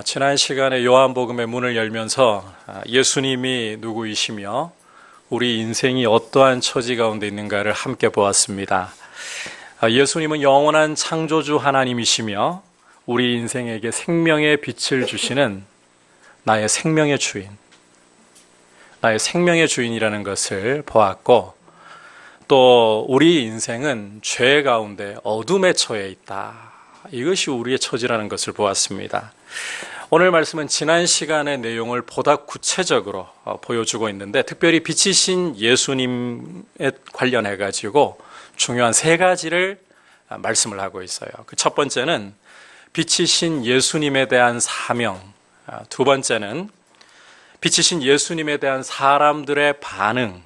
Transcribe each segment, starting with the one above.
지난 시간에 요한복음의 문을 열면서 예수님이 누구이시며 우리 인생이 어떠한 처지 가운데 있는가를 함께 보았습니다. 예수님은 영원한 창조주 하나님이시며 우리 인생에게 생명의 빛을 주시는 나의 생명의 주인, 나의 생명의 주인이라는 것을 보았고, 또 우리 인생은 죄 가운데 어둠에 처해 있다. 이것이 우리의 처지라는 것을 보았습니다. 오늘 말씀은 지난 시간의 내용을 보다 구체적으로 보여주고 있는데, 특별히 빛이신 예수님에 관련해 가지고 중요한 세 가지를 말씀을 하고 있어요. 그 첫 번째는 빛이신 예수님에 대한 사명, 두 번째는 빛이신 예수님에 대한 사람들의 반응,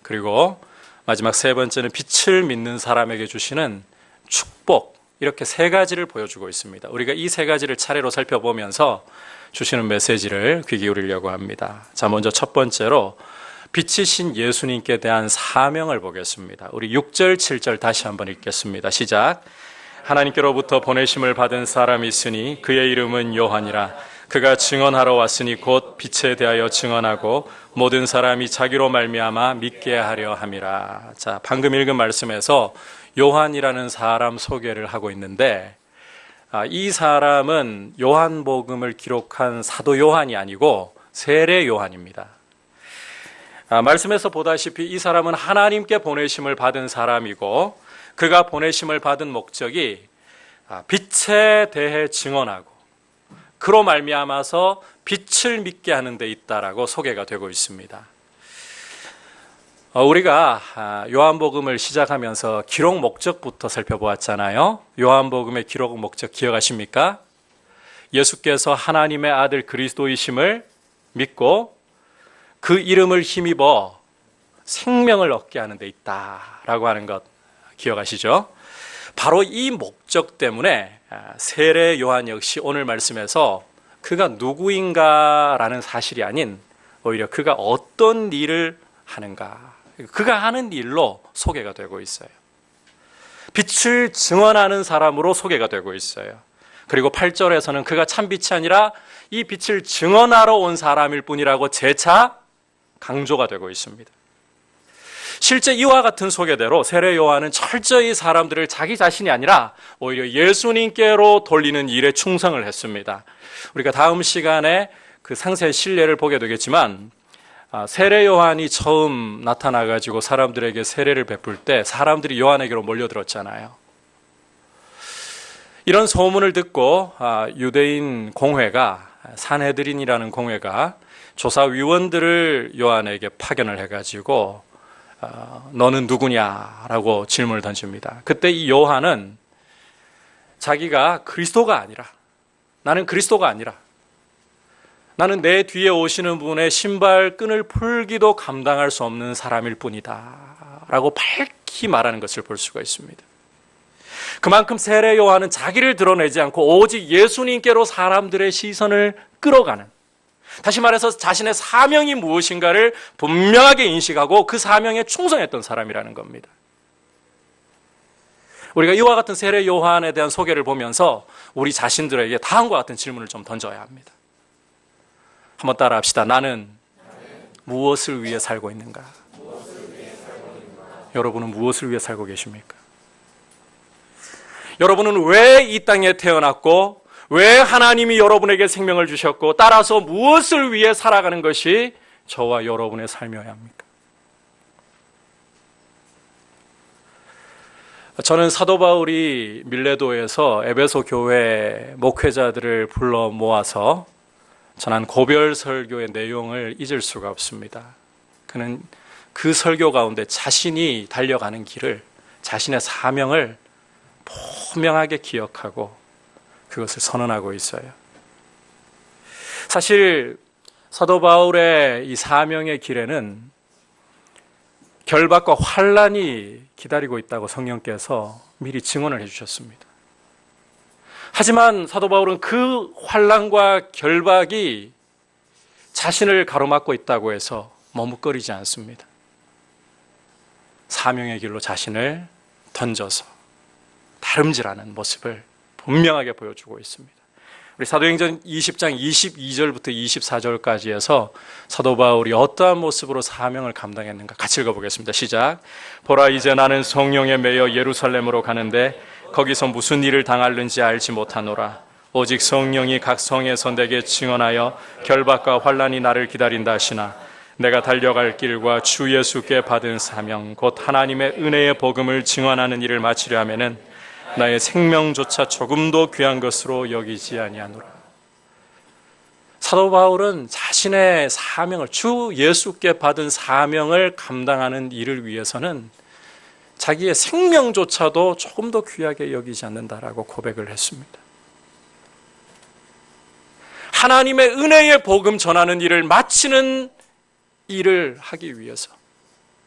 그리고 마지막 세 번째는 빛을 믿는 사람에게 주시는 축복, 이렇게 세 가지를 보여주고 있습니다. 우리가 이 세 가지를 차례로 살펴보면서 주시는 메시지를 귀 기울이려고 합니다. 자, 먼저 첫 번째로 빛이신 예수님께 대한 사명을 보겠습니다. 우리 6절, 7절 다시 한번 읽겠습니다. 시작. 하나님께로부터 보내심을 받은 사람이 있으니 그의 이름은 요한이라. 그가 증언하러 왔으니 곧 빛에 대하여 증언하고 모든 사람이 자기로 말미암아 믿게 하려 함이라. 자, 방금 읽은 말씀에서 요한이라는 사람 소개를 하고 있는데, 이 사람은 요한복음을 기록한 사도 요한이 아니고 세례 요한입니다. 말씀에서 보다시피 이 사람은 하나님께 보내심을 받은 사람이고, 그가 보내심을 받은 목적이 빛에 대해 증언하고 그로 말미암아서 빛을 믿게 하는 데 있다라고 소개가 되고 있습니다. 우리가 요한복음을 시작하면서 기록 목적부터 살펴보았잖아요. 요한복음의 기록 목적 기억하십니까? 예수께서 하나님의 아들 그리스도이심을 믿고 그 이름을 힘입어 생명을 얻게 하는 데 있다라고 하는 것 기억하시죠? 바로 이 목적 때문에 세례 요한 역시 오늘 말씀에서 그가 누구인가라는 사실이 아닌 오히려 그가 어떤 일을 하는가, 그가 하는 일로 소개가 되고 있어요. 빛을 증언하는 사람으로 소개가 되고 있어요. 그리고 8절에서는 그가 참 빛이 아니라 이 빛을 증언하러 온 사람일 뿐이라고 재차 강조가 되고 있습니다. 실제 이와 같은 소개대로 세례 요한은 철저히 사람들을 자기 자신이 아니라 오히려 예수님께로 돌리는 일에 충성을 했습니다. 우리가 다음 시간에 그 상세 신례를 보게 되겠지만, 세례 요한이 처음 나타나가지고 사람들에게 세례를 베풀 때 사람들이 요한에게로 몰려들었잖아요. 이런 소문을 듣고 유대인 공회가, 산헤드린이라는 공회가 조사위원들을 요한에게 파견을 해가지고 너는 누구냐라고 질문을 던집니다. 그때 이 요한은 자기가 그리스도가 아니라, 나는 그리스도가 아니라, 나는 내 뒤에 오시는 분의 신발끈을 풀기도 감당할 수 없는 사람일 뿐이다 라고 밝히 말하는 것을 볼 수가 있습니다. 그만큼 세례 요한은 자기를 드러내지 않고 오직 예수님께로 사람들의 시선을 끌어가는, 다시 말해서 자신의 사명이 무엇인가를 분명하게 인식하고 그 사명에 충성했던 사람이라는 겁니다. 우리가 이와 같은 세례 요한에 대한 소개를 보면서 우리 자신들에게 다음과 같은 질문을 좀 던져야 합니다. 한번 따라 합시다. 나는 무엇을 위해 살고 있는가? 여러분은 무엇을 위해 살고 계십니까? 여러분은 왜 이 땅에 태어났고, 왜 하나님이 여러분에게 생명을 주셨고, 따라서 무엇을 위해 살아가는 것이 저와 여러분의 삶이어야 합니까? 저는 사도 바울이 밀레도에서 에베소 교회 목회자들을 불러 모아서 전한 고별 설교의 내용을 잊을 수가 없습니다. 그는 그 설교 가운데 자신이 달려가는 길을, 자신의 사명을 분명하게 기억하고 그것을 선언하고 있어요. 사실 사도 바울의 이 사명의 길에는 결박과 환난이 기다리고 있다고 성령께서 미리 증언을 해주셨습니다. 하지만 사도 바울은 그 환난과 결박이 자신을 가로막고 있다고 해서 머뭇거리지 않습니다. 사명의 길로 자신을 던져서 다름질하는 모습을 분명하게 보여주고 있습니다. 우리 사도행전 20장 22절부터 24절까지 해서 사도 바울이 어떠한 모습으로 사명을 감당했는가 같이 읽어보겠습니다. 시작. 보라, 이제 나는 성령에 매여 예루살렘으로 가는데 거기서 무슨 일을 당할는지 알지 못하노라. 오직 성령이 각 성에서 내게 증언하여 결박과 환난이 나를 기다린다 하시나 내가 달려갈 길과 주 예수께 받은 사명 곧 하나님의 은혜의 복음을 증언하는 일을 마치려 하면은 나의 생명조차 조금도 귀한 것으로 여기지 아니하노라. 사도 바울은 자신의 사명을, 주 예수께 받은 사명을 감당하는 일을 위해서는 자기의 생명조차도 조금 더 귀하게 여기지 않는다라고 고백을 했습니다. 하나님의 은혜의 복음 전하는 일을 마치는 일을 하기 위해서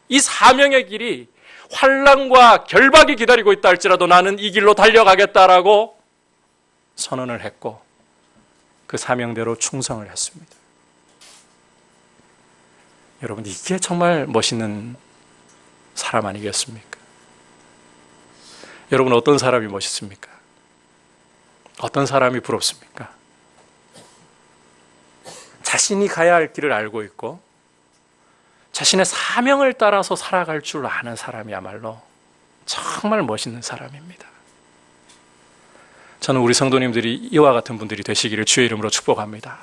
이 사명의 길이 환난과 결박이 기다리고 있다 할지라도 나는 이 길로 달려가겠다라고 선언을 했고 그 사명대로 충성을 했습니다. 여러분, 이게 정말 멋있는 사람 아니겠습니까? 여러분, 어떤 사람이 멋있습니까? 어떤 사람이 부럽습니까? 자신이 가야 할 길을 알고 있고 자신의 사명을 따라서 살아갈 줄 아는 사람이야말로 정말 멋있는 사람입니다. 저는 우리 성도님들이 이와 같은 분들이 되시기를 주의 이름으로 축복합니다.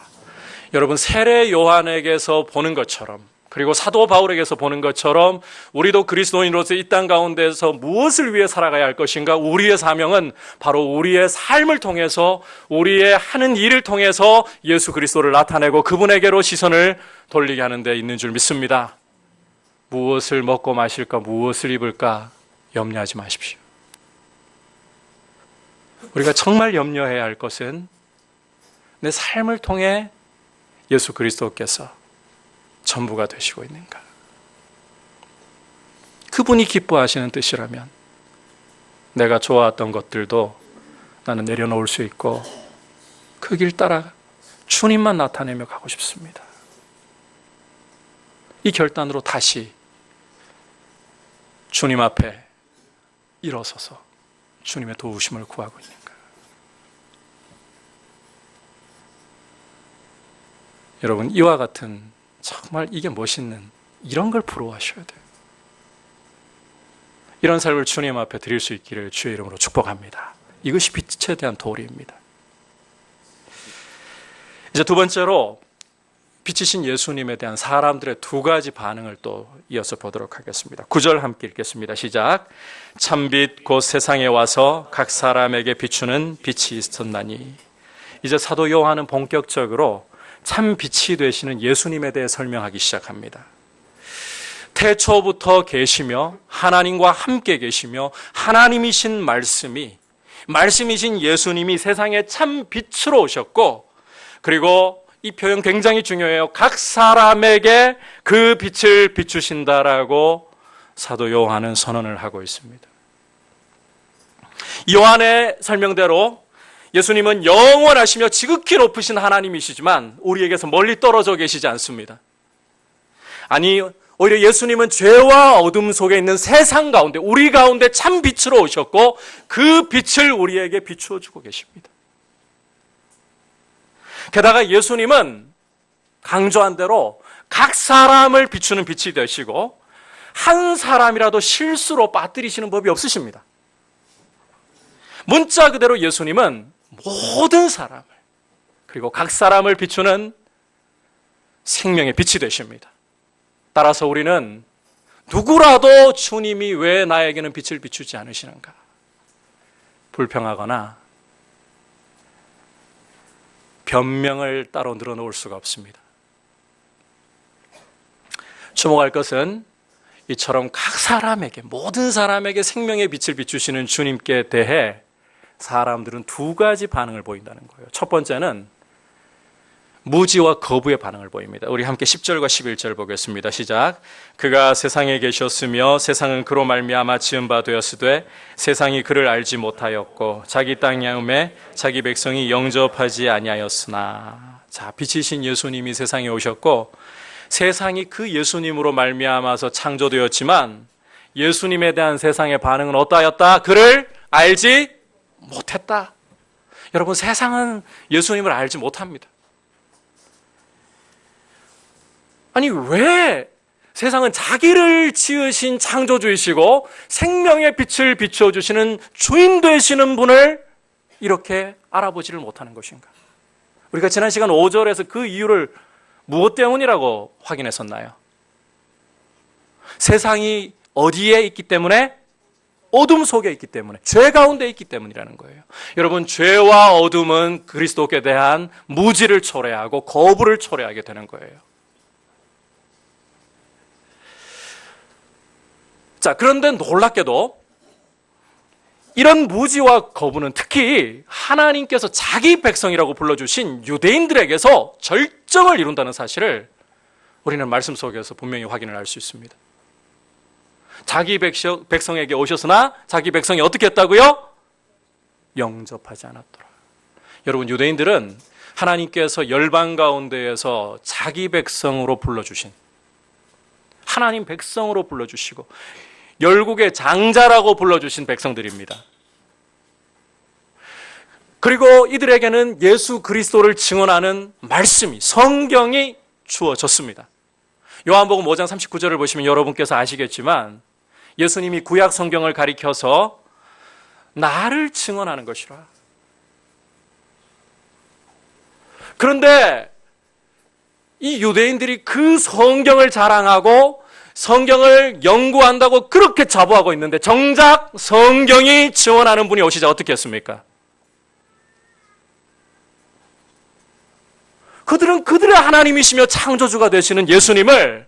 여러분, 세례 요한에게서 보는 것처럼 그리고 사도 바울에게서 보는 것처럼 우리도 그리스도인으로서 이 땅 가운데서 무엇을 위해 살아가야 할 것인가? 우리의 사명은 바로 우리의 삶을 통해서 우리의 하는 일을 통해서 예수 그리스도를 나타내고 그분에게로 시선을 돌리게 하는 데 있는 줄 믿습니다. 무엇을 먹고 마실까, 무엇을 입을까 염려하지 마십시오. 우리가 정말 염려해야 할 것은 내 삶을 통해 예수 그리스도께서 전부가 되시고 있는가. 그분이 기뻐하시는 뜻이라면 내가 좋아했던 것들도 나는 내려놓을 수 있고 그 길 따라 주님만 나타내며 가고 싶습니다. 이 결단으로 다시 주님 앞에 일어서서 주님의 도우심을 구하고 있는가. 여러분, 이와 같은 정말 이게 멋있는 이런 걸 부러워하셔야 돼요. 이런 삶을 주님 앞에 드릴 수 있기를 주의 이름으로 축복합니다. 이것이 빛에 대한 도리입니다. 이제 두 번째로 빛이신 예수님에 대한 사람들의 두 가지 반응을 또 이어서 보도록 하겠습니다. 9절 함께 읽겠습니다. 시작. 참빛 곧 세상에 와서 각 사람에게 비추는 빛이 있었나니. 이제 사도 요한은 본격적으로 참 빛이 되시는 예수님에 대해 설명하기 시작합니다. 태초부터 계시며 하나님과 함께 계시며 하나님이신 말씀이신 예수님이 세상에 참 빛으로 오셨고, 그리고 이 표현 굉장히 중요해요. 각 사람에게 그 빛을 비추신다라고 사도 요한은 선언을 하고 있습니다. 요한의 설명대로 예수님은 영원하시며 지극히 높으신 하나님이시지만 우리에게서 멀리 떨어져 계시지 않습니다. 아니, 오히려 예수님은 죄와 어둠 속에 있는 세상 가운데, 우리 가운데 참 빛으로 오셨고 그 빛을 우리에게 비추어 주고 계십니다. 게다가 예수님은 강조한 대로 각 사람을 비추는 빛이 되시고 한 사람이라도 실수로 빠뜨리시는 법이 없으십니다. 문자 그대로 예수님은 모든 사람을, 그리고 각 사람을 비추는 생명의 빛이 되십니다. 따라서 우리는 누구라도 주님이 왜 나에게는 빛을 비추지 않으시는가 불평하거나 변명을 따로 늘어놓을 수가 없습니다. 주목할 것은 이처럼 각 사람에게, 모든 사람에게 생명의 빛을 비추시는 주님께 대해 사람들은 두 가지 반응을 보인다는 거예요. 첫 번째는 무지와 거부의 반응을 보입니다. 우리 함께 10절과 11절 보겠습니다. 시작. 그가 세상에 계셨으며 세상은 그로 말미암아 지은 바 되었으되 세상이 그를 알지 못하였고 자기 땅에 자기 백성이 영접하지 아니하였으나. 자, 빛이신 예수님이 세상에 오셨고 세상이 그 예수님으로 말미암아서 창조되었지만 예수님에 대한 세상의 반응은 어떠하였다? 그를 알지 못했다. 여러분, 세상은 예수님을 알지 못합니다. 아니, 왜 세상은 자기를 지으신 창조주이시고 생명의 빛을 비춰주시는 주인 되시는 분을 이렇게 알아보지를 못하는 것인가? 우리가 지난 시간 5절에서 그 이유를 무엇 때문이라고 확인했었나요? 세상이 어디에 있기 때문에? 어둠 속에 있기 때문에, 죄 가운데 있기 때문이라는 거예요. 여러분, 죄와 어둠은 그리스도께 대한 무지를 초래하고 거부를 초래하게 되는 거예요. 자, 그런데 놀랍게도 이런 무지와 거부는 특히 하나님께서 자기 백성이라고 불러주신 유대인들에게서 절정을 이룬다는 사실을 우리는 말씀 속에서 분명히 확인을 할 수 있습니다. 자기 백성에게 오셨으나 자기 백성이 어떻게 했다고요? 영접하지 않았더라. 여러분, 유대인들은 하나님께서 열방 가운데에서 자기 백성으로 불러주신, 하나님 백성으로 불러주시고 열국의 장자라고 불러주신 백성들입니다. 그리고 이들에게는 예수 그리스도를 증언하는 말씀이, 성경이 주어졌습니다. 요한복음 5장 39절을 보시면 여러분께서 아시겠지만 예수님이 구약 성경을 가리켜서 나를 증언하는 것이라. 그런데 이 유대인들이 그 성경을 자랑하고 성경을 연구한다고 그렇게 자부하고 있는데 정작 성경이 증언하는 분이 오시자 어떻게 했습니까? 그들은 그들의 하나님이시며 창조주가 되시는 예수님을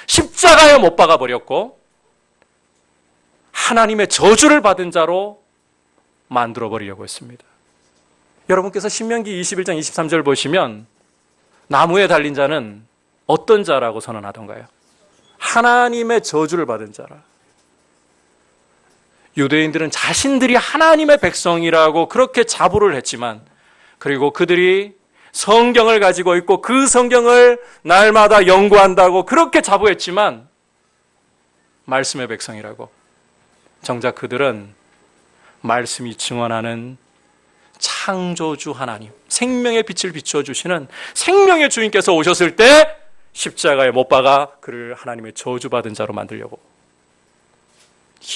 십자가에 못 박아버렸고 하나님의 저주를 받은 자로 만들어버리려고 했습니다. 여러분께서 신명기 21장 23절 보시면 나무에 달린 자는 어떤 자라고 선언하던가요? 하나님의 저주를 받은 자라. 유대인들은 자신들이 하나님의 백성이라고 그렇게 자부를 했지만, 그리고 그들이 성경을 가지고 있고 그 성경을 날마다 연구한다고 그렇게 자부했지만 말씀의 백성이라고, 정작 그들은 말씀이 증언하는 창조주 하나님, 생명의 빛을 비춰주시는 생명의 주인께서 오셨을 때 십자가에 못 박아 그를 하나님의 저주받은 자로 만들려고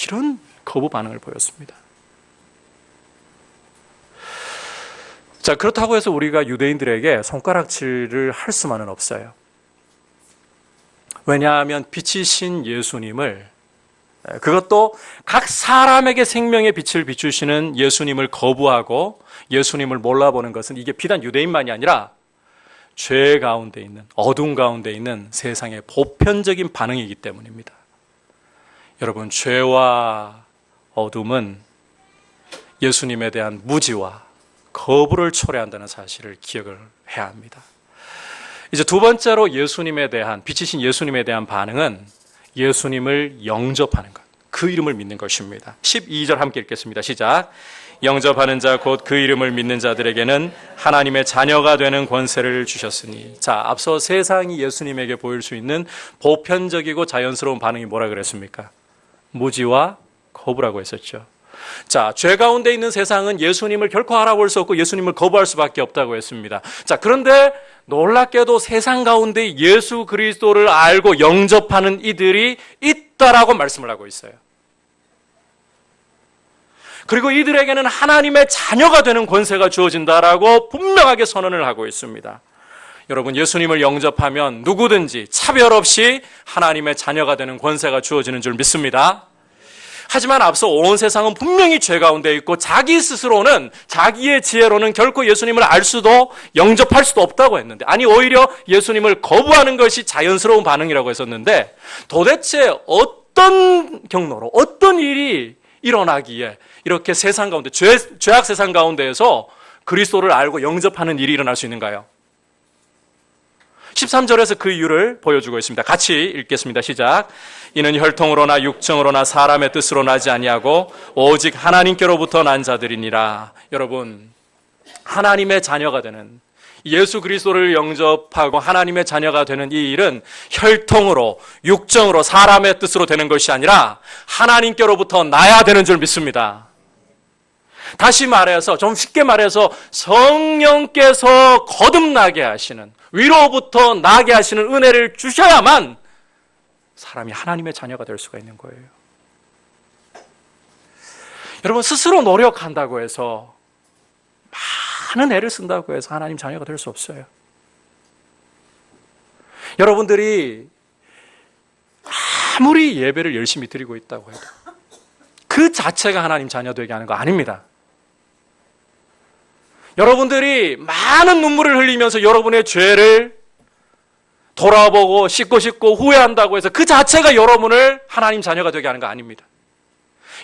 이런 거부 반응을 보였습니다. 자, 그렇다고 해서 우리가 유대인들에게 손가락질을 할 수만은 없어요. 왜냐하면 빛이신 예수님을, 그것도 각 사람에게 생명의 빛을 비추시는 예수님을 거부하고 예수님을 몰라보는 것은 이게 비단 유대인만이 아니라 죄 가운데 있는, 어둠 가운데 있는 세상의 보편적인 반응이기 때문입니다. 여러분, 죄와 어둠은 예수님에 대한 무지와 거부를 초래한다는 사실을 기억을 해야 합니다. 이제 두 번째로 예수님에 대한, 빛이신 예수님에 대한 반응은 예수님을 영접하는 것, 그 이름을 믿는 것입니다. 12절 함께 읽겠습니다. 시작. 영접하는 자 곧 그 이름을 믿는 자들에게는 하나님의 자녀가 되는 권세를 주셨으니. 자, 앞서 세상이 예수님에게 보일 수 있는 보편적이고 자연스러운 반응이 뭐라 그랬습니까? 무지와 거부라고 했었죠. 자, 죄 가운데 있는 세상은 예수님을 결코 알아볼 수 없고 예수님을 거부할 수밖에 없다고 했습니다. 자, 그런데 놀랍게도 세상 가운데 예수 그리스도를 알고 영접하는 이들이 있다라고 말씀을 하고 있어요. 그리고 이들에게는 하나님의 자녀가 되는 권세가 주어진다라고 분명하게 선언을 하고 있습니다. 여러분, 예수님을 영접하면 누구든지 차별 없이 하나님의 자녀가 되는 권세가 주어지는 줄 믿습니다. 하지만 앞서 온 세상은 분명히 죄 가운데 있고 자기 스스로는, 자기의 지혜로는 결코 예수님을 알 수도 영접할 수도 없다고 했는데, 아니 오히려 예수님을 거부하는 것이 자연스러운 반응이라고 했었는데, 도대체 어떤 경로로, 어떤 일이 일어나기에 이렇게 세상 가운데, 죄악 세상 가운데에서 그리스도를 알고 영접하는 일이 일어날 수 있는가요? 13절에서 그 이유를 보여주고 있습니다. 같이 읽겠습니다. 시작. 이는 혈통으로나 육정으로나 사람의 뜻으로 나지 아니하고 오직 하나님께로부터 난 자들이니라. 여러분, 하나님의 자녀가 되는, 예수 그리스도를 영접하고 하나님의 자녀가 되는 이 일은 혈통으로, 육정으로, 사람의 뜻으로 되는 것이 아니라 하나님께로부터 나야 되는 줄 믿습니다. 다시 말해서, 좀 쉽게 말해서 성령께서 거듭나게 하시는, 위로부터 나게 하시는 은혜를 주셔야만 사람이 하나님의 자녀가 될 수가 있는 거예요. 여러분, 스스로 노력한다고 해서, 많은 애를 쓴다고 해서 하나님 자녀가 될 수 없어요. 여러분들이 아무리 예배를 열심히 드리고 있다고 해도 그 자체가 하나님 자녀 되게 하는 거 아닙니다. 여러분들이 많은 눈물을 흘리면서 여러분의 죄를 돌아보고 씻고 후회한다고 해서 그 자체가 여러분을 하나님 자녀가 되게 하는 거 아닙니다.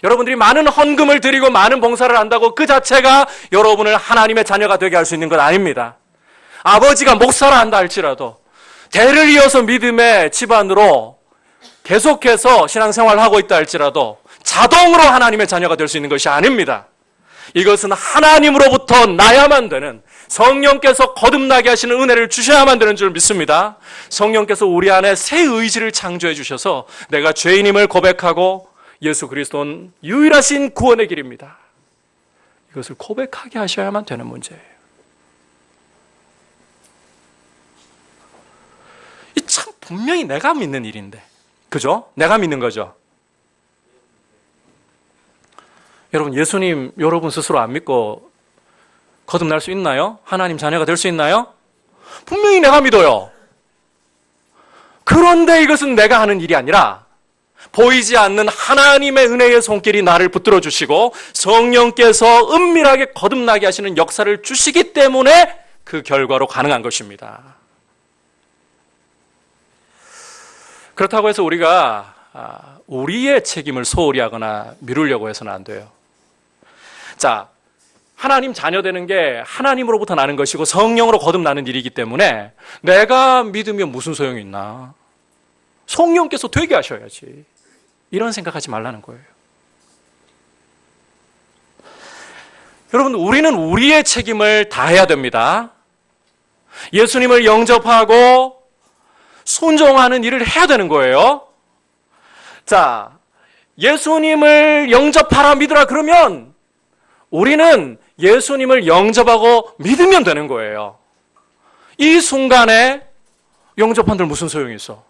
여러분들이 많은 헌금을 드리고 많은 봉사를 한다고 그 자체가 여러분을 하나님의 자녀가 되게 할 수 있는 건 아닙니다. 아버지가 목사라 한다 할지라도 대를 이어서 믿음의 집안으로 계속해서 신앙생활을 하고 있다 할지라도 자동으로 하나님의 자녀가 될 수 있는 것이 아닙니다. 이것은 하나님으로부터 나야만 되는, 성령께서 거듭나게 하시는 은혜를 주셔야만 되는 줄 믿습니다. 성령께서 우리 안에 새 의지를 창조해 주셔서 내가 죄인임을 고백하고 예수 그리스도는 유일하신 구원의 길입니다, 이것을 고백하게 하셔야만 되는 문제예요. 이 참 분명히 내가 믿는 일인데, 그죠? 내가 믿는 거죠. 여러분, 예수님 여러분 스스로 안 믿고 거듭날 수 있나요? 하나님 자녀가 될 수 있나요? 분명히 내가 믿어요. 그런데 이것은 내가 하는 일이 아니라 보이지 않는 하나님의 은혜의 손길이 나를 붙들어 주시고 성령께서 은밀하게 거듭나게 하시는 역사를 주시기 때문에 그 결과로 가능한 것입니다. 그렇다고 해서 우리가 우리의 책임을 소홀히 하거나 미루려고 해서는 안 돼요. 자, 하나님 자녀 되는 게 하나님으로부터 나는 것이고 성령으로 거듭나는 일이기 때문에 내가 믿으면 무슨 소용이 있나? 성령께서 되게 하셔야지. 이런 생각하지 말라는 거예요. 여러분, 우리는 우리의 책임을 다해야 됩니다. 예수님을 영접하고 순종하는 일을 해야 되는 거예요. 자, 예수님을 영접하라 믿으라 그러면 우리는 예수님을 영접하고 믿으면 되는 거예요. 이 순간에 영접한들 무슨 소용이 있어?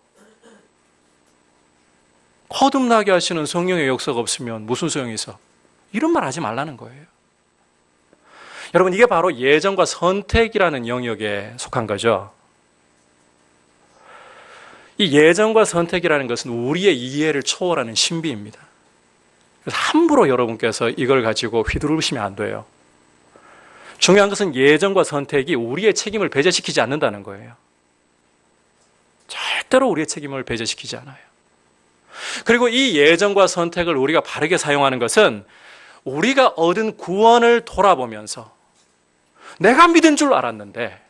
거듭나게 하시는 성령의 역사가 없으면 무슨 소용이 있어? 이런 말 하지 말라는 거예요. 여러분, 이게 바로 예정과 선택이라는 영역에 속한 거죠. 이 예정과 선택이라는 것은 우리의 이해를 초월하는 신비입니다. 그래서 함부로 여러분께서 이걸 가지고 휘두르시면 안 돼요. 중요한 것은 예정과 선택이 우리의 책임을 배제시키지 않는다는 거예요. 절대로 우리의 책임을 배제시키지 않아요. 그리고 이 예정과 선택을 우리가 바르게 사용하는 것은 우리가 얻은 구원을 돌아보면서 내가 믿은 줄 알았는데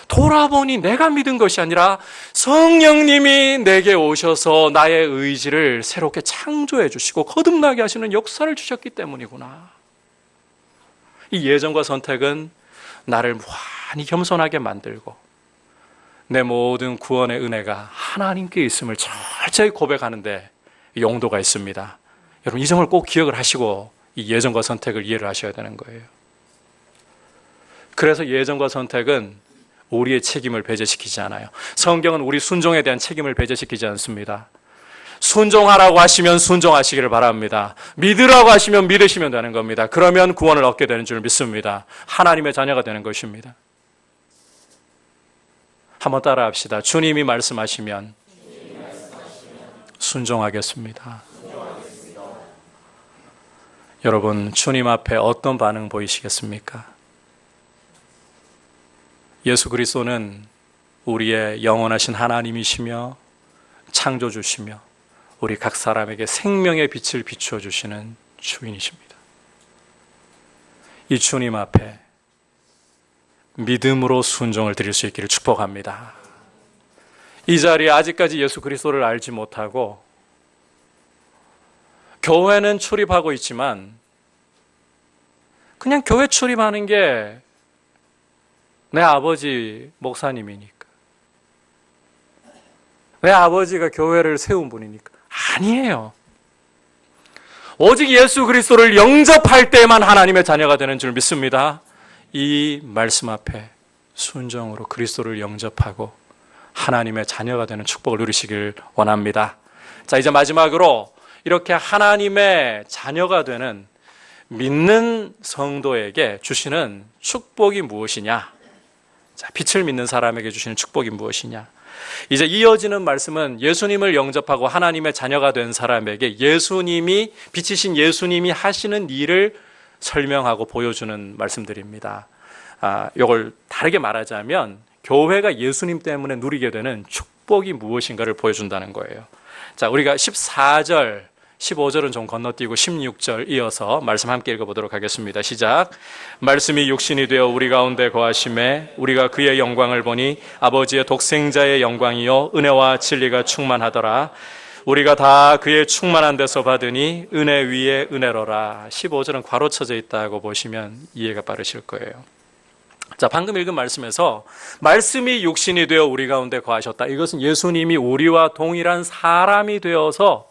돌아보니 내가 믿은 것이 아니라 성령님이 내게 오셔서 나의 의지를 새롭게 창조해 주시고 거듭나게 하시는 역사를 주셨기 때문이구나. 이 예정과 선택은 나를 무한히 겸손하게 만들고 내 모든 구원의 은혜가 하나님께 있음을 철저히 고백하는데 용도가 있습니다. 여러분, 이 점을 꼭 기억을 하시고 이 예정과 선택을 이해를 하셔야 되는 거예요. 그래서 예정과 선택은 우리의 책임을 배제시키지 않아요. 성경은 우리 순종에 대한 책임을 배제시키지 않습니다. 순종하라고 하시면 순종하시기를 바랍니다. 믿으라고 하시면 믿으시면 되는 겁니다. 그러면 구원을 얻게 되는 줄 믿습니다. 하나님의 자녀가 되는 것입니다. 한번 따라 합시다. 주님이 말씀하시면 순종하겠습니다. 여러분, 주님 앞에 어떤 반응 보이시겠습니까? 예수 그리스도는 우리의 영원하신 하나님이시며 창조주시며 우리 각 사람에게 생명의 빛을 비추어 주시는 주인이십니다. 이 주님 앞에 믿음으로 순종을 드릴 수 있기를 축복합니다. 이 자리에 아직까지 예수 그리스도를 알지 못하고 교회는 출입하고 있지만 그냥 교회 출입하는 게 내 아버지 목사님이니까, 내 아버지가 교회를 세운 분이니까. 아니에요. 오직 예수 그리스도를 영접할 때만 하나님의 자녀가 되는 줄 믿습니다. 이 말씀 앞에 순종으로 그리스도를 영접하고 하나님의 자녀가 되는 축복을 누리시길 원합니다. 자, 이제 마지막으로 이렇게 하나님의 자녀가 되는 믿는 성도에게 주시는 축복이 무엇이냐? 자, 빛을 믿는 사람에게 주시는 축복이 무엇이냐? 이제 이어지는 말씀은 예수님을 영접하고 하나님의 자녀가 된 사람에게 예수님이, 빛이신 예수님이 하시는 일을 설명하고 보여주는 말씀들입니다. 이걸 다르게 말하자면 교회가 예수님 때문에 누리게 되는 축복이 무엇인가를 보여준다는 거예요. 자, 우리가 14절, 15절은 좀 건너뛰고 16절 이어서 말씀 함께 읽어보도록 하겠습니다. 시작. 말씀이 육신이 되어 우리 가운데 거하심에 우리가 그의 영광을 보니 아버지의 독생자의 영광이요 은혜와 진리가 충만하더라. 우리가 다 그의 충만한 데서 받으니 은혜 위에 은혜로라. 15절은 괄호 쳐져 있다고 보시면 이해가 빠르실 거예요. 자, 방금 읽은 말씀에서 말씀이 육신이 되어 우리 가운데 거하셨다. 이것은 예수님이 우리와 동일한 사람이 되어서,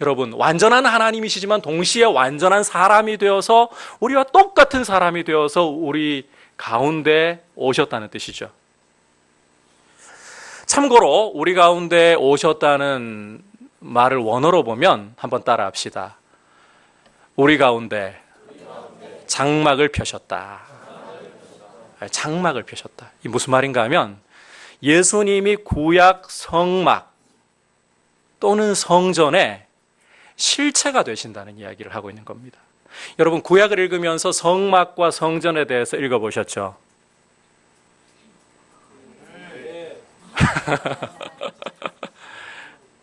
여러분, 완전한 하나님이시지만 동시에 완전한 사람이 되어서 우리와 똑같은 사람이 되어서 우리 가운데 오셨다는 뜻이죠. 참고로 우리 가운데 오셨다는 말을 원어로 보면 한번 따라 합시다. 우리 가운데 장막을 펴셨다. 장막을 펴셨다. 이 무슨 말인가 하면 예수님이 구약 성막 또는 성전에 실체가 되신다는 이야기를 하고 있는 겁니다. 여러분, 구약을 읽으면서 성막과 성전에 대해서 읽어보셨죠?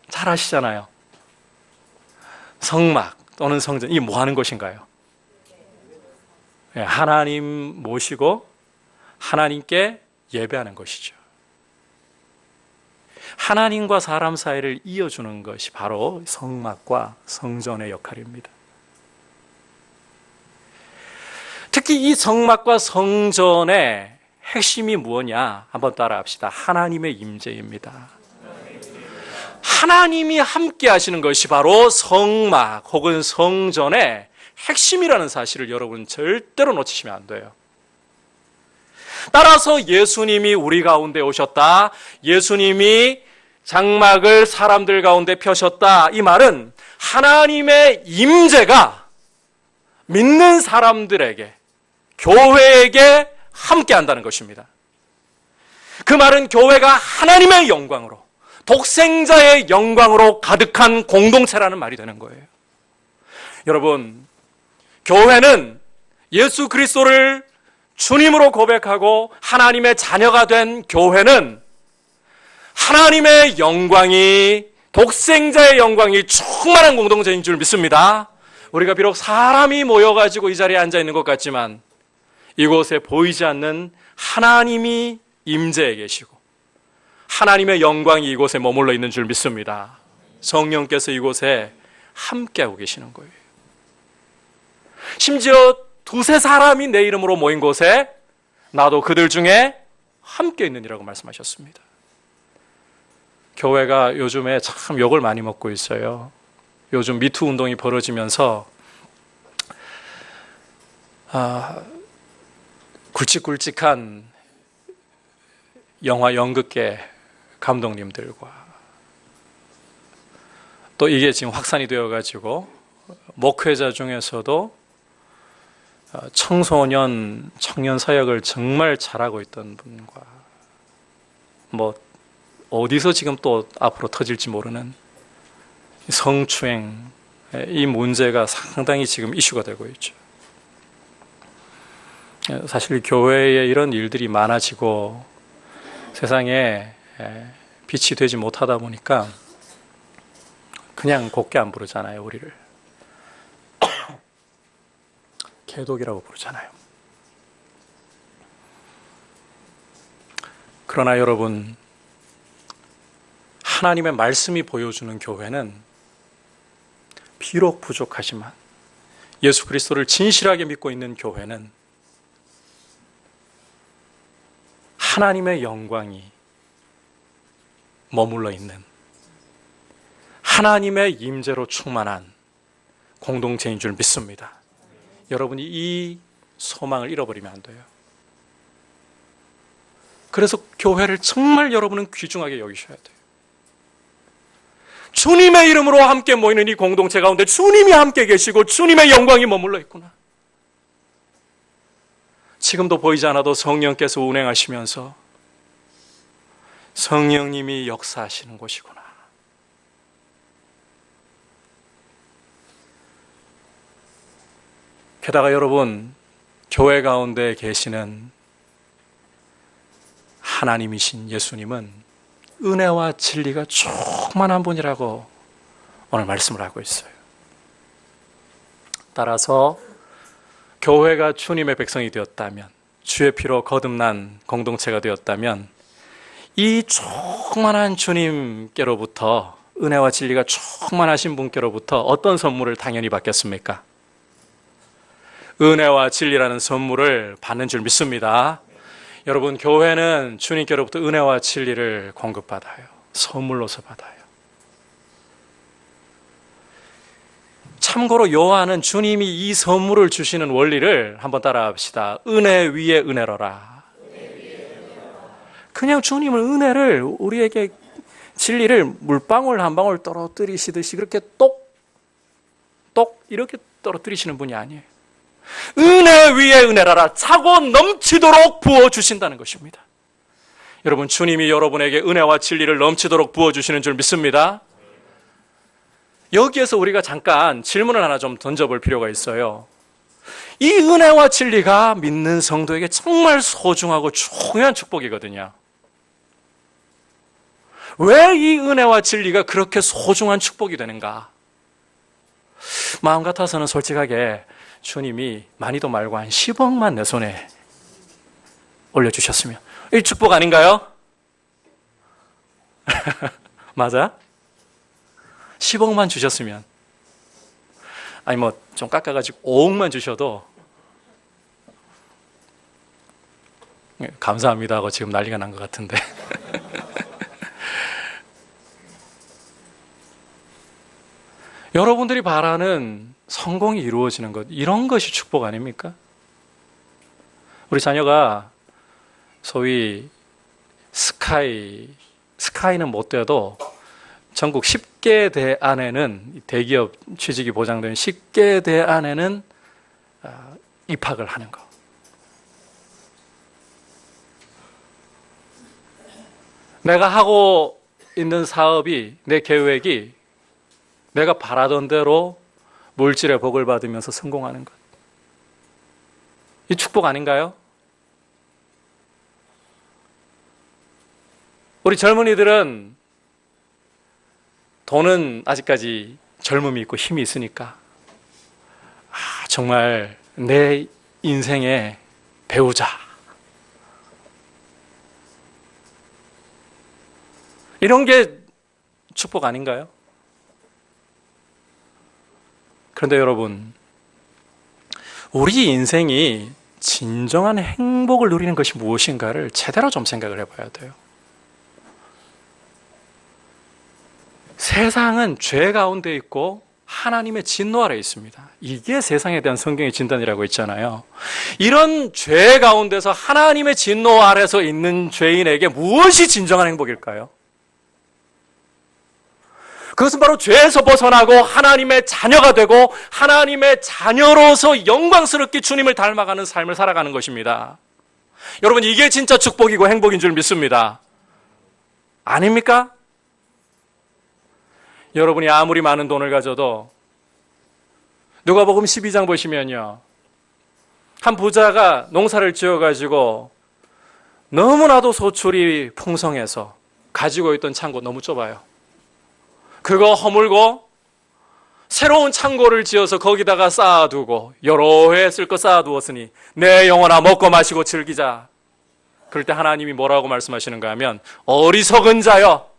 잘 아시잖아요. 성막 또는 성전, 이게 뭐 하는 것인가요? 하나님 모시고 하나님께 예배하는 것이죠. 하나님과 사람 사이를 이어주는 것이 바로 성막과 성전의 역할입니다. 특히 이 성막과 성전의 핵심이 무엇냐? 한번 따라 합시다. 하나님의 임재입니다. 하나님이 함께 하시는 것이 바로 성막 혹은 성전의 핵심이라는 사실을 여러분 절대로 놓치시면 안 돼요. 따라서 예수님이 우리 가운데 오셨다. 예수님이 장막을 사람들 가운데 펴셨다. 이 말은 하나님의 임재가 믿는 사람들에게, 교회에게 함께 한다는 것입니다. 그 말은 교회가 하나님의 영광으로, 독생자의 영광으로 가득한 공동체라는 말이 되는 거예요. 여러분, 교회는 예수 그리스도를 주님으로 고백하고 하나님의 자녀가 된 교회는 하나님의 영광이, 독생자의 영광이 충만한 공동체인 줄 믿습니다. 우리가 비록 사람이 모여가지고 이 자리에 앉아 있는 것 같지만 이곳에 보이지 않는 하나님이 임재해 계시고 하나님의 영광이 이곳에 머물러 있는 줄 믿습니다. 성령께서 이곳에 함께하고 계시는 거예요. 심지어 두세 사람이 내 이름으로 모인 곳에 나도 그들 중에 함께 있느니라고 말씀하셨습니다. 교회가 요즘에 참 욕을 많이 먹고 있어요. 요즘 미투 운동이 벌어지면서 굵직굵직한 영화 연극계 감독님들과 또 이게 지금 확산이 되어가지고 목회자 중에서도 청소년, 청년 사역을 정말 잘하고 있던 분과 뭐 어디서 지금 또 앞으로 터질지 모르는 성추행, 이 문제가 상당히 지금 이슈가 되고 있죠. 사실 교회에 이런 일들이 많아지고 세상에 빛이 되지 못하다 보니까 그냥 곱게 안 부르잖아요, 우리를. 개독이라고 부르잖아요. 그러나 여러분, 하나님의 말씀이 보여주는 교회는 비록 부족하지만 예수 그리스도를 진실하게 믿고 있는 교회는 하나님의 영광이 머물러 있는, 하나님의 임재로 충만한 공동체인 줄 믿습니다. 여러분이 이 소망을 잃어버리면 안 돼요. 그래서 교회를 정말 여러분은 귀중하게 여기셔야 돼요. 주님의 이름으로 함께 모이는 이 공동체 가운데 주님이 함께 계시고 주님의 영광이 머물러 있구나. 지금도 보이지 않아도 성령께서 운행하시면서 성령님이 역사하시는 곳이구나. 게다가 여러분, 교회 가운데 계시는 하나님이신 예수님은 은혜와 진리가 충만한 분이라고 오늘 말씀을 하고 있어요. 따라서 교회가 주님의 백성이 되었다면, 주의 피로 거듭난 공동체가 되었다면 이 충만한 주님께로부터, 은혜와 진리가 충만하신 분께로부터 어떤 선물을 당연히 받겠습니까? 은혜와 진리라는 선물을 받는 줄 믿습니다. 여러분, 교회는 주님께로부터 은혜와 진리를 공급받아요. 선물로서 받아요. 참고로 요한은 주님이 이 선물을 주시는 원리를 한번 따라합시다. 은혜 위에 은혜로라. 그냥 주님은 은혜를, 우리에게 진리를 물방울 한 방울 떨어뜨리시듯이 그렇게 똑똑 이렇게 떨어뜨리시는 분이 아니에요. 은혜 위에 은혜라라, 차고 넘치도록 부어주신다는 것입니다. 여러분, 주님이 여러분에게 은혜와 진리를 넘치도록 부어주시는 줄 믿습니다. 여기에서 우리가 잠깐 질문을 하나 좀 던져볼 필요가 있어요. 이 은혜와 진리가 믿는 성도에게 정말 소중하고 중요한 축복이거든요. 왜 이 은혜와 진리가 그렇게 소중한 축복이 되는가? 마음 같아서는 솔직하게 주님이 많이도 말고 한 10억만 내 손에 올려주셨으면, 이 축복 아닌가요? 맞아? 10억만 주셨으면, 아니 뭐 좀 깎아가지고 5억만 주셔도 감사합니다 하고 지금 난리가 난 것 같은데. 여러분들이 바라는 성공이 이루어지는 것, 이런 것이 축복 아닙니까? 우리 자녀가 소위 스카이는 못 돼도 전국 10개 대 안에는, 대기업 취직이 보장된 10개 대 안에는 입학을 하는 거. 내가 하고 있는 사업이, 내 계획이 내가 바라던 대로 물질의 복을 받으면서 성공하는 것. 이 축복 아닌가요? 우리 젊은이들은 돈은 아직까지 젊음이 있고 힘이 있으니까 정말 내 인생의 배우자, 이런 게 축복 아닌가요? 그런데 여러분, 우리 인생이 진정한 행복을 누리는 것이 무엇인가를 제대로 좀 생각을 해봐야 돼요. 세상은 죄 가운데 있고 하나님의 진노 아래 있습니다. 이게 세상에 대한 성경의 진단이라고 있잖아요. 이런 죄 가운데서 하나님의 진노 아래서 있는 죄인에게 무엇이 진정한 행복일까요? 그것은 바로 죄에서 벗어나고 하나님의 자녀가 되고 하나님의 자녀로서 영광스럽게 주님을 닮아가는 삶을 살아가는 것입니다. 여러분, 이게 진짜 축복이고 행복인 줄 믿습니다. 아닙니까? 여러분이 아무리 많은 돈을 가져도, 누가복음 12장 보시면요, 한 부자가 농사를 지어가지고 너무나도 소출이 풍성해서 가지고 있던 창고 너무 좁아요. 그거 허물고 새로운 창고를 지어서 거기다가 쌓아두고 여러 해 쓸 거 쌓아두었으니 내 영혼아 먹고 마시고 즐기자. 그럴 때 하나님이 뭐라고 말씀하시는가 하면, 어리석은 자여,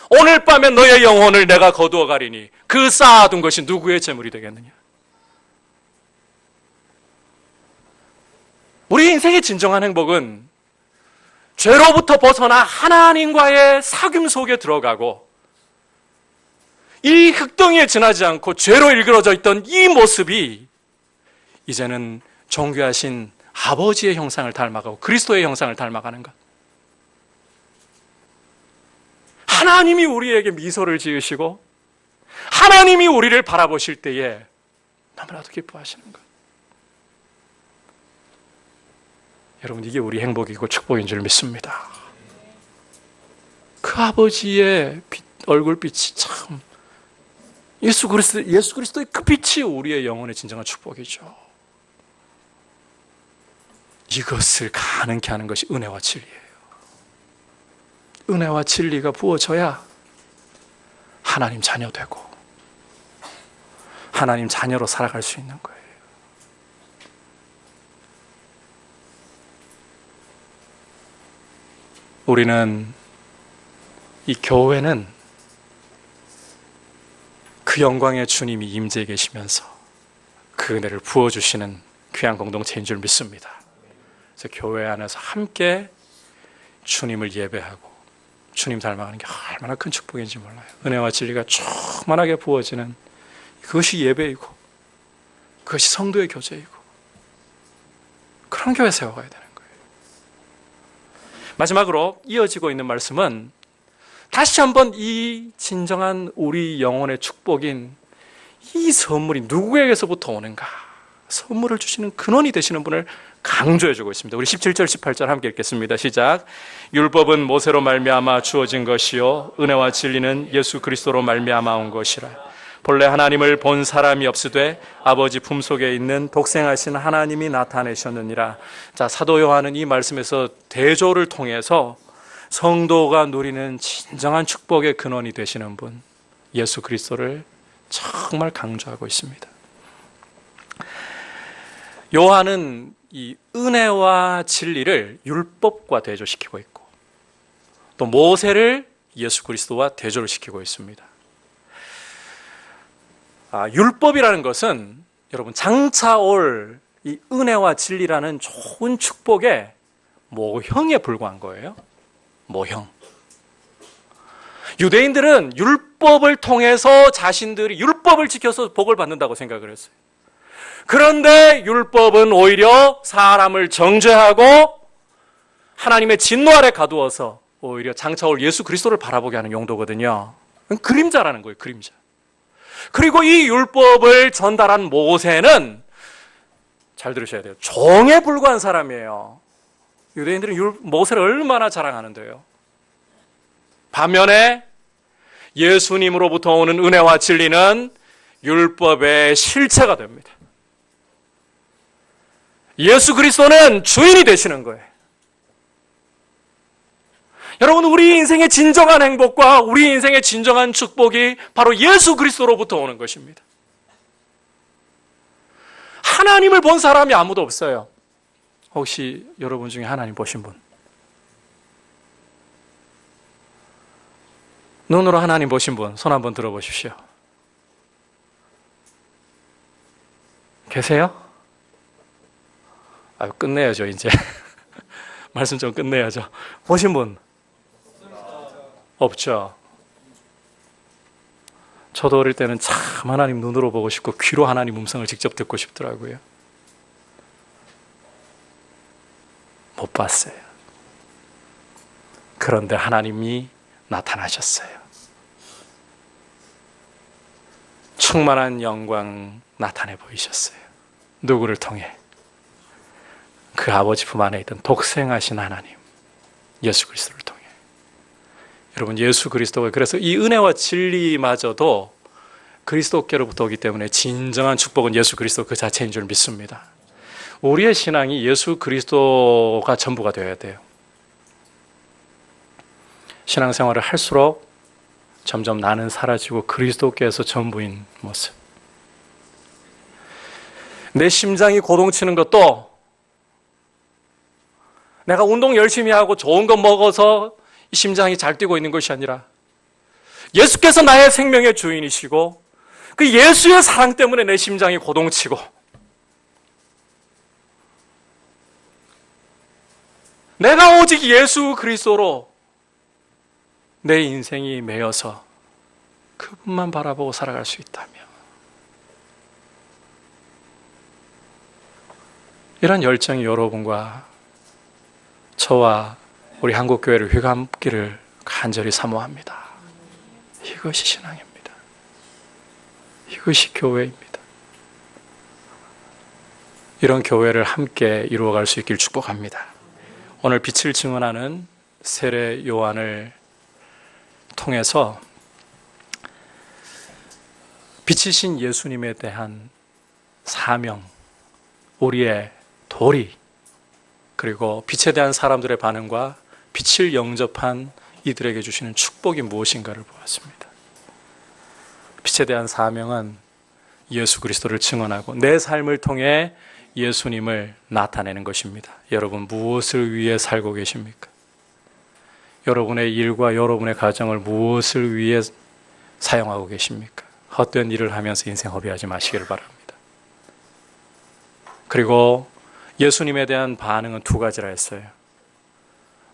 오늘 밤에 너의 영혼을 내가 거두어 가리니 그 쌓아둔 것이 누구의 재물이 되겠느냐. 우리 인생의 진정한 행복은 죄로부터 벗어나 하나님과의 사귐 속에 들어가고, 이 흙덩이에 지나지 않고 죄로 일그러져 있던 이 모습이 이제는 존귀하신 아버지의 형상을 닮아가고 그리스도의 형상을 닮아가는 것. 하나님이 우리에게 미소를 지으시고 하나님이 우리를 바라보실 때에 너무나도 기뻐하시는 것. 여러분, 이게 우리 행복이고 축복인 줄 믿습니다. 그 아버지의 얼굴빛이 참 예수 그리스도의 그 빛이 우리의 영혼의 진정한 축복이죠. 이것을 가능케 하는 것이 은혜와 진리예요. 은혜와 진리가 부어져야 하나님 자녀 되고 하나님 자녀로 살아갈 수 있는 거예요. 우리는 이 교회는 그 영광의 주님이 임재해 계시면서 그 은혜를 부어주시는 귀한 공동체인 줄 믿습니다. 그래서 교회 안에서 함께 주님을 예배하고 주님 닮아가는 게 얼마나 큰 축복인지 몰라요. 은혜와 진리가 충만하게 부어지는 그것이 예배이고 그것이 성도의 교제이고 그런 교회 세워가야 되는 거예요. 마지막으로 이어지고 있는 말씀은 다시 한번 이 진정한 우리 영혼의 축복인 이 선물이 누구에게서부터 오는가, 선물을 주시는 근원이 되시는 분을 강조해주고 있습니다. 우리 17절 18절 함께 읽겠습니다. 시작. 율법은 모세로 말미암아 주어진 것이요 은혜와 진리는 예수 그리스도로 말미암아 온 것이라. 본래 하나님을 본 사람이 없으되 아버지 품속에 있는 독생하신 하나님이 나타내셨느니라. 자, 사도 요한은 이 말씀에서 대조를 통해서 성도가 누리는 진정한 축복의 근원이 되시는 분 예수 그리스도를 정말 강조하고 있습니다. 요한은 이 은혜와 진리를 율법과 대조시키고 있고 또 모세를 예수 그리스도와 대조를 시키고 있습니다. 율법이라는 것은 여러분 장차 올 이 은혜와 진리라는 좋은 축복의 모형에 불과한 거예요. 모형. 유대인들은 율법을 통해서 자신들이 율법을 지켜서 복을 받는다고 생각을 했어요. 그런데 율법은 오히려 사람을 정죄하고 하나님의 진노 아래 가두어서 오히려 장차 올 예수 그리스도를 바라보게 하는 용도거든요. 그림자라는 거예요, 그림자. 그리고 이 율법을 전달한 모세는 잘 들으셔야 돼요. 종에 불과한 사람이에요. 유대인들은 모세를 얼마나 자랑하는데요. 반면에 예수님으로부터 오는 은혜와 진리는 율법의 실체가 됩니다. 예수 그리스도는 주인이 되시는 거예요. 여러분, 우리 인생의 진정한 행복과 우리 인생의 진정한 축복이 바로 예수 그리스도로부터 오는 것입니다. 하나님을 본 사람이 아무도 없어요. 혹시 여러분 중에 하나님 보신 분? 눈으로 하나님 보신 분, 손 한번 들어보십시오. 계세요? 끝내야죠, 이제. 말씀 좀 끝내야죠. 보신 분? 없죠. 저도 어릴 때는 참 하나님 눈으로 보고 싶고 귀로 하나님 음성을 직접 듣고 싶더라고요. 못 봤어요. 그런데 하나님이 나타나셨어요. 충만한 영광 나타내 보이셨어요. 누구를 통해? 그 아버지 품 안에 있던 독생하신 하나님 예수 그리스도를 통해. 여러분, 예수 그리스도가 그래서 이 은혜와 진리마저도 그리스도께로부터 오기 때문에 진정한 축복은 예수 그리스도 그 자체인 줄 믿습니다. 우리의 신앙이 예수 그리스도가 전부가 되어야 돼요. 신앙생활을 할수록 점점 나는 사라지고 그리스도께서 전부인 모습. 내 심장이 고동치는 것도 내가 운동 열심히 하고 좋은 거 먹어서 심장이 잘 뛰고 있는 것이 아니라 예수께서 나의 생명의 주인이시고 그 예수의 사랑 때문에 내 심장이 고동치고 내가 오직 예수 그리스도로 내 인생이 매여서 그분만 바라보고 살아갈 수 있다면, 이런 열정이 여러분과 저와 우리 한국교회를 휘감기를 간절히 사모합니다. 이것이 신앙입니다. 이것이 교회입니다. 이런 교회를 함께 이루어갈 수 있길 축복합니다. 오늘 빛을 증언하는 세례 요한을 통해서 빛이신 예수님에 대한 사명, 우리의 도리, 그리고 빛에 대한 사람들의 반응과 빛을 영접한 이들에게 주시는 축복이 무엇인가를 보았습니다. 빛에 대한 사명은 예수 그리스도를 증언하고 내 삶을 통해 예수님을 나타내는 것입니다. 여러분, 무엇을 위해 살고 계십니까? 여러분의 일과 여러분의 가정을 무엇을 위해 사용하고 계십니까? 헛된 일을 하면서 인생 허비하지 마시기를 바랍니다. 그리고 예수님에 대한 반응은 두 가지라 했어요.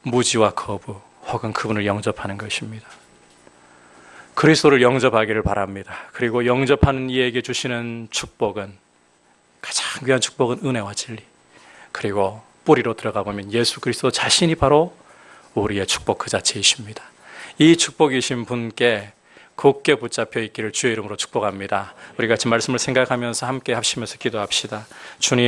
무지와 거부, 혹은 그분을 영접하는 것입니다. 그리스도를 영접하기를 바랍니다. 그리고 영접하는 이에게 주시는 축복은, 가장 귀한 축복은 은혜와 진리, 그리고 뿌리로 들어가 보면 예수 그리스도 자신이 바로 우리의 축복 그 자체이십니다. 이 축복이신 분께 굳게 붙잡혀 있기를 주의 이름으로 축복합니다. 우리 같이 말씀을 생각하면서 함께 합심해서 기도합시다. 주님,